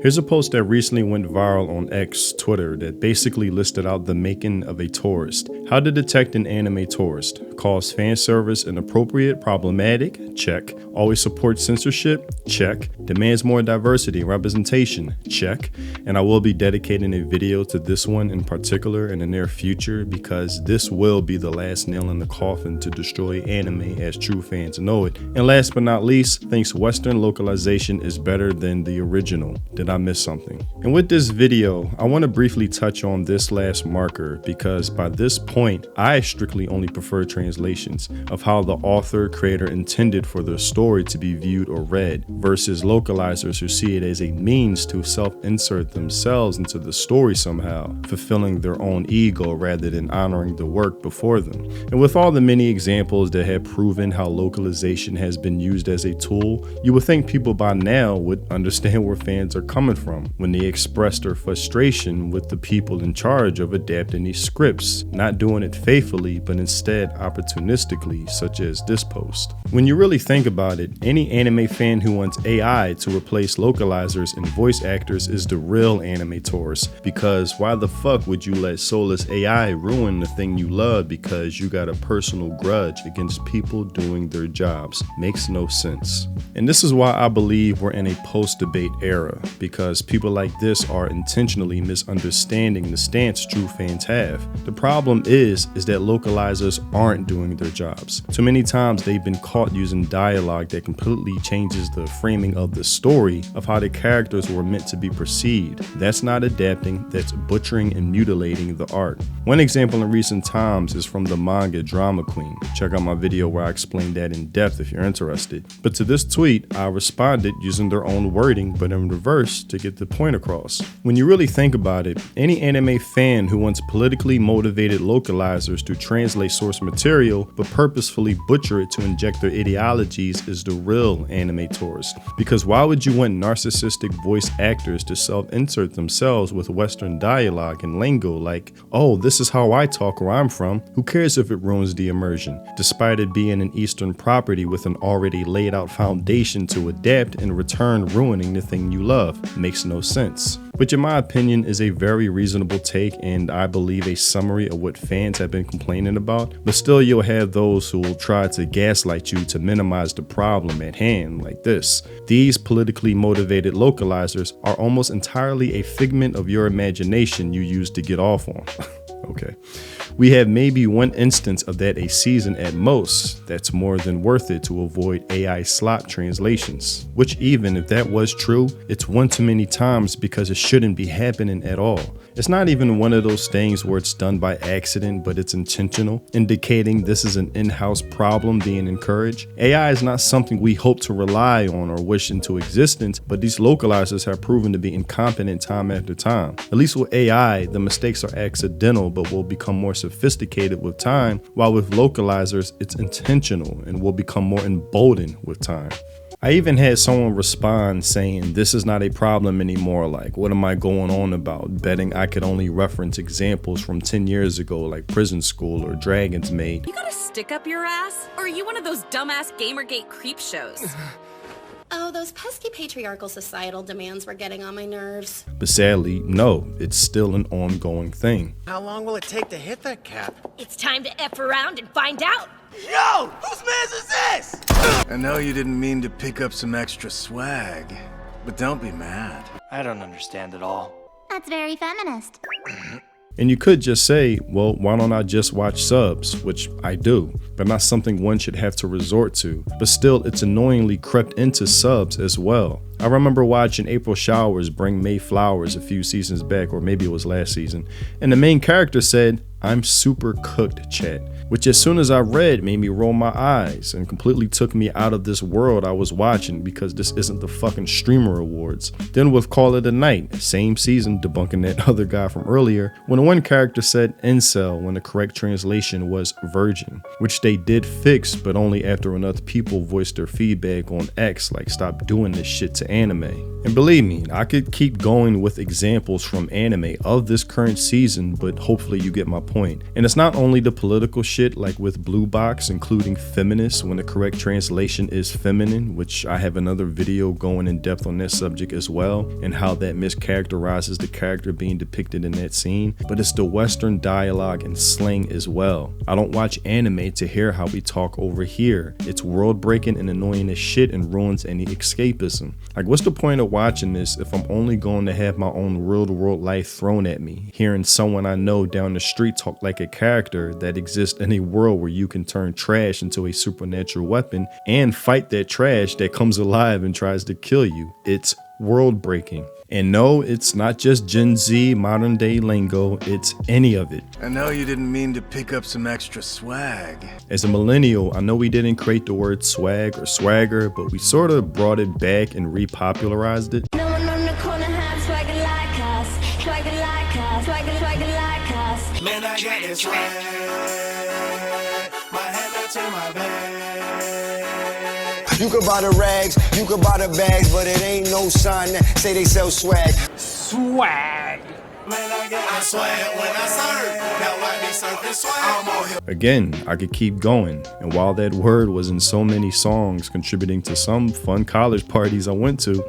Here's a post that recently went viral on X, Twitter, that basically listed out the making of a tourist. How to detect an anime tourist. Calls fan service inappropriate, problematic? Check. Always supports censorship? Check. Demands more diversity and representation? Check. And I will be dedicating a video to this one in particular in the near future because this will be the last nail in the coffin to destroy anime as true fans know it. And last but not least, thinks Western localization is better than the original. Did I miss something? And with this video, I want to briefly touch on this last marker because by this point, I strictly only prefer translations of how the author creator intended for their story to be viewed or read versus localizers who see it as a means to self-insert themselves into the story somehow, fulfilling their own ego rather than honoring the work before them. And with all the many examples that have proven how localization has been used as a tool, you would think people by now would understand where fans are coming from when they express their frustration with the people in charge of adapting these scripts, not doing it faithfully but instead opportunistically, such as this post. When you really think about it, any anime fan who wants AI to replace localizers and voice actors is the real anime tourist, because why the fuck would you let soulless AI ruin the thing you love because you got a personal grudge against people doing their jobs? Makes no sense. And this is why I believe we're in a post-debate era, because people like this are intentionally misunderstanding the stance true fans have. The problem is that localizers aren't doing their jobs. Too many times they've been caught using dialogue that completely changes the framing of the story of how the characters were meant to be perceived. That's not adapting, that's butchering and mutilating the art. One example in recent times is from the manga Drama Queen. Check out my video where I explain that in depth if you're interested. But to this tweet, I responded using their own wording but in reverse to get the point across. When you really think about it, any anime fan who wants politically motivated localizers to translate source material but purposefully butcher it to inject their ideologies is the real anime tourist. Because why would you want narcissistic voice actors to self-insert themselves with Western dialogue and lingo like, oh, this is how I talk where I'm from, who cares if it ruins the immersion, despite it being an Eastern property with an already laid out foundation to adapt and return ruining the thing you love? Makes no sense. Which in my opinion is a very reasonable take and I believe a summary of what fans have been complaining about, but still you'll have those who will try to gaslight you to minimize the problem at hand like this. These politically motivated localizers are almost entirely a figment of your imagination you use to get off on. Okay. We have maybe one instance of that a season at most. That's more than worth it to avoid AI slop translations. Which even if that was true, it's one too many times because it shouldn't be happening at all. It's not even one of those things where it's done by accident but it's intentional, indicating this is an in-house problem being encouraged. AI is not something we hope to rely on or wish into existence, but these localizers have proven to be incompetent time after time. At least with AI, the mistakes are accidental but will become more sophisticated with time, while with localizers, it's intentional and will become more emboldened with time. I even had someone respond saying this is not a problem anymore, like what am I going on about, betting I could only reference examples from 10 years ago like Prison School or Dragon's Maid. You got a stick up your ass? Or are you one of those dumbass Gamergate creep shows? Oh, those pesky patriarchal societal demands were getting on my nerves. But sadly, no, it's still an ongoing thing. How long will it take to hit that cap? It's time to F around and find out. Yo! Whose mans is this? I know you didn't mean to pick up some extra swag, but don't be mad. I don't understand it all. That's very feminist. And you could just say, well, why don't I just watch subs, which I do, but not something one should have to resort to. But still, it's annoyingly crept into subs as well. I remember watching April Showers bring May Flowers a few seasons back, or maybe it was last season, and the main character said, "I'm super cooked, chat," which as soon as I read made me roll my eyes and completely took me out of this world I was watching because this isn't the fucking Streamer Awards. Then with Call It a Night, same season, debunking that other guy from earlier, when one character said incel when the correct translation was virgin, which they did fix but only after enough people voiced their feedback on X like stop doing this shit to anime. And believe me, I could keep going with examples from anime of this current season, but hopefully you get my point. And it's not only the political shit like with Blue Box, including feminists when the correct translation is feminine, which I have another video going in depth on that subject as well, and how that mischaracterizes the character being depicted in that scene, but it's the Western dialogue and slang as well. I don't watch anime to hear how we talk over here. It's world breaking and annoying as shit and ruins any escapism. Like, what's the point of watching this if I'm only going to have my own real world life thrown at me, hearing someone I know down the street talk like a character that exists in a world where you can turn trash into a supernatural weapon and fight that trash that comes alive and tries to kill you. It's world breaking. And no, it's not just Gen Z modern day lingo, it's any of it. I know you didn't mean to pick up some extra swag. As a millennial, I know we didn't create the word swag or swagger, but we sort of brought it back and repopularized it. No one on the corner has swagger like us. Swagger like us. Swagger like us. Man, I got this swag. My hand to my bag. You could buy the rags, you could buy the bags, but it ain't no sign that say they sell swag. Swag. Man, I got swag when I serve. Now I be surfing swag. I'm on here. Again, I could keep going, and while that word was in so many songs contributing to some fun college parties I went to,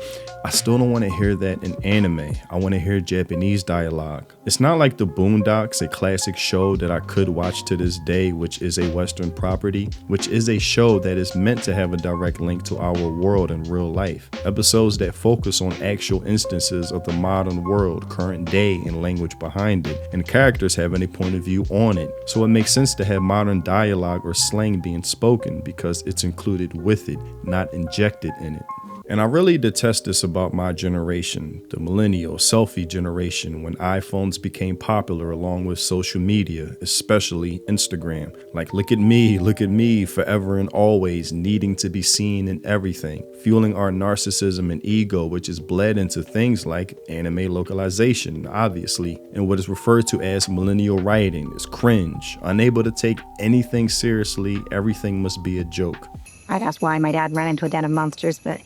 I still don't want to hear that in anime. I want to hear Japanese dialogue. It's not like The Boondocks, a classic show that I could watch to this day, which is a Western property, which is a show that is meant to have a direct link to our world in real life. Episodes that focus on actual instances of the modern world, current day, and language behind it, and characters having a point of view on it. So it makes sense to have modern dialogue or slang being spoken because it's included with it, not injected in it. And I really detest this about my generation, the millennial selfie generation, when iPhones became popular along with social media, especially Instagram. Like, look at me, forever and always, needing to be seen in everything, fueling our narcissism and ego, which is bled into things like anime localization, obviously, and what is referred to as millennial writing is cringe, unable to take anything seriously, everything must be a joke. I'd ask why my dad ran into a den of monsters, but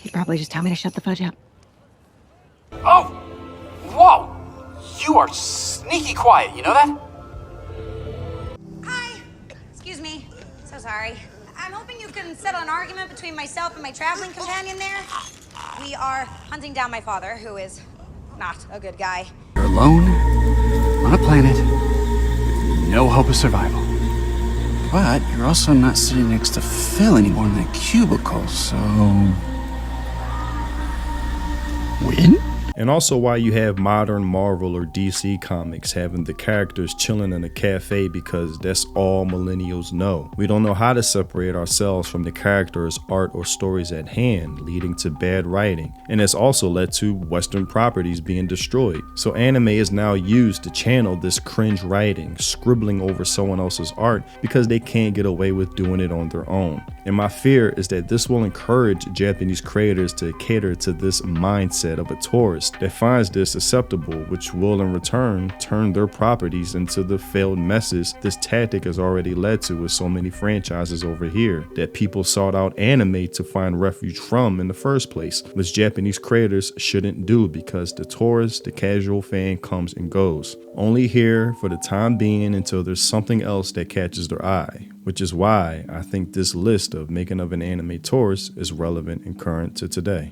he'd probably just tell me to shut the fudge up. Oh! Whoa! You are sneaky quiet, you know that? Hi! Excuse me. So sorry. I'm hoping you can settle an argument between myself and my traveling companion there. We are hunting down my father, who is not a good guy. You're alone on a planet with no hope of survival. But you're also not sitting next to Phil anymore in that cubicle, so... win? And also why you have modern Marvel or DC comics having the characters chilling in a cafe, because that's all millennials know. We don't know how to separate ourselves from the characters, art, or stories at hand, leading to bad writing. And it's also led to Western properties being destroyed. So anime is now used to channel this cringe writing, scribbling over someone else's art because they can't get away with doing it on their own. And my fear is that this will encourage Japanese creators to cater to this mindset of a tourist that finds this acceptable, which will in return turn their properties into the failed messes this tactic has already led to with so many franchises over here that people sought out anime to find refuge from in the first place, which Japanese creators shouldn't do because the tourist, the casual fan comes and goes, only here for the time being until there's something else that catches their eye. Which is why I think this list of making of an anime tourist is relevant and current to today.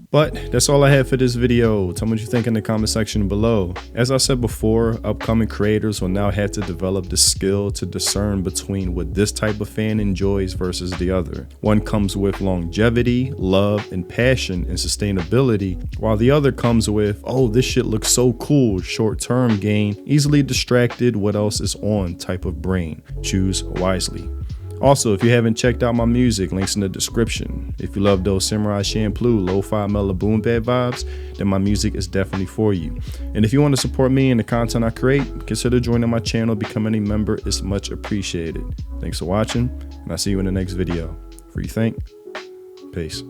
But that's all I have for this video. Tell me what you think in the comment section below. As I said before, upcoming creators will now have to develop the skill to discern between what this type of fan enjoys versus the other. One comes with longevity, love, and passion and sustainability, while the other comes with, oh, this shit looks so cool, short-term gain, easily distracted, what else is on type of brain. Choose wisely. Also, if you haven't checked out my music, links in the description. If you love those samurai champloo, lo-fi mellow boom bap vibes, then my music is definitely for you. And if you want to support me and the content I create, consider joining my channel. Becoming a member is much appreciated. Thanks for watching, and I'll see you in the next video. Free think. Peace.